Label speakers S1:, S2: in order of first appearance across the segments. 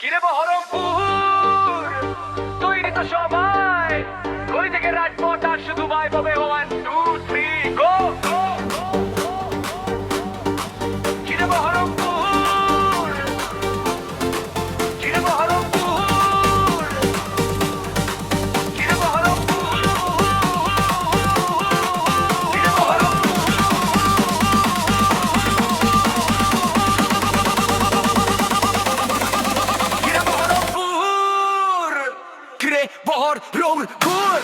S1: কিরে বহরমপুর তৈরি তো সবাই, কই থেকে রাজপথ আর শুধু ভাই পাবে 1 2 3 গো। কিরে বহরমপুর, কিরে বহরমপুর, কিরে বহরমপুর, কিরে বহরমপুর, কিরে বহরমপুর,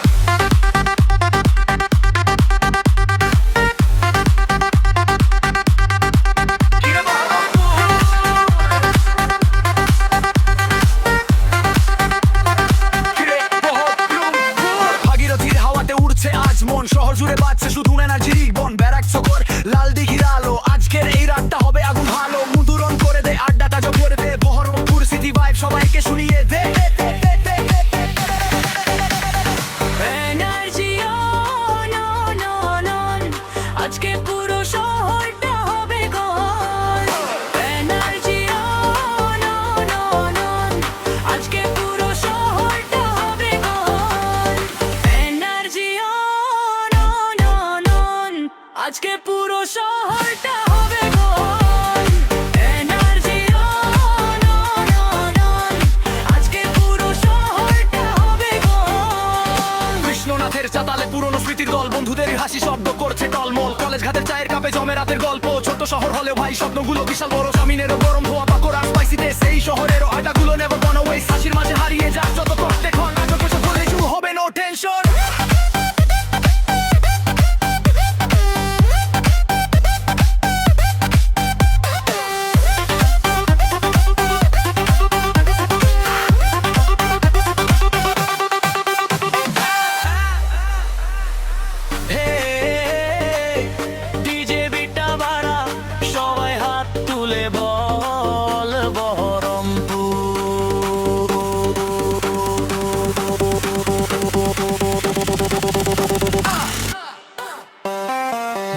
S1: কিরে বহরমপুর। শহর জুড়ে বাজছে শুধু এনার্জির বন, ব্যারাক চকর লাল দিঘির আলো। আজকের এই রাতটা হবে আগুন ভালো, মুদুরন করে দে, আড্ডা তাজা করে দে, বহরমপুর সিটি ভাইব সবাইকে শুনিয়ে দে।
S2: Energy on on on on, আজকে পুরো শহরটা হবে gone. Energy on on on on, আজকে পুরো শহরটা হবে gone. Energy on on on on, আজকে পুরো শহরটা হবে gone. Energy on on on on, আজকে পুরো শহরটা হবে গন।
S1: কৃষ্ণনাথের চাতালে পুরনো স্মৃতির দল, বন্ধুদের হাসি শব্দ করছে টলমল। কলেজ ঘাটের চায়ের কাপে জমে রাতের গল্প, ছোট শহর হলেও ভাই স্বপ্নগুলো বিশাল বড়। সামিনেরও গরম ধোয়া পাকোড়া স্পাইসিতে, সেই শহরেরও আড্ডাগুলো নেভার গনা ওয়েস্ট। হাসির মাঝে হারিয়ে যাক যত কষ্টে ক্ষণ, আগে পয়সা ধরে শুরু হবে নো টেনশন।
S2: ডিজে বিটা বাড়া, সবাই হাত তুলে বল বহরমপুর।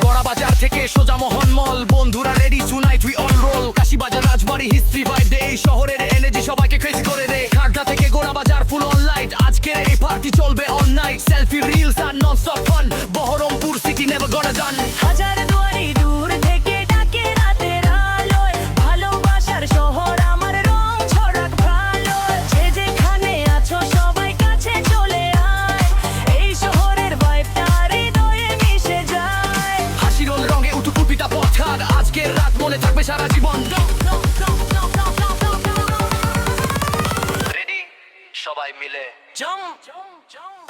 S1: বড়া বাজার থেকে সোজা মোহনমল, বন্ধুরা ready tonight we all roll. Kashibazar রাজবাড়ি হিস্ট্রি ভাইব দে, এই শহরের এনার্জি সবাইকে ক্রেজি করে দে। খাগড়া থেকে গোড়া বাজার ফুল অন লাইট, আজকের এই পার্টি চলবে অল নাইট। সেলফি রিলস আর non stop fun, Baharampur city never gonna done.
S2: Hazar Duari দূর থেকে ডাকে রাতের আলোয়, ভালোবাসার শহর আমার রং ছড়াক ভালো। যে যেখানে আছো সবাই কাছে চলে আয়, এই শহরের ভাইবটা হৃদয়ে মিশে যায়।
S1: হাসির রঙে উঠুপুটিটা পথঘাট, আজকের রাত মনে থাকবে সারা জীবন। রেডি সবাই মিলে
S2: জম জম জম।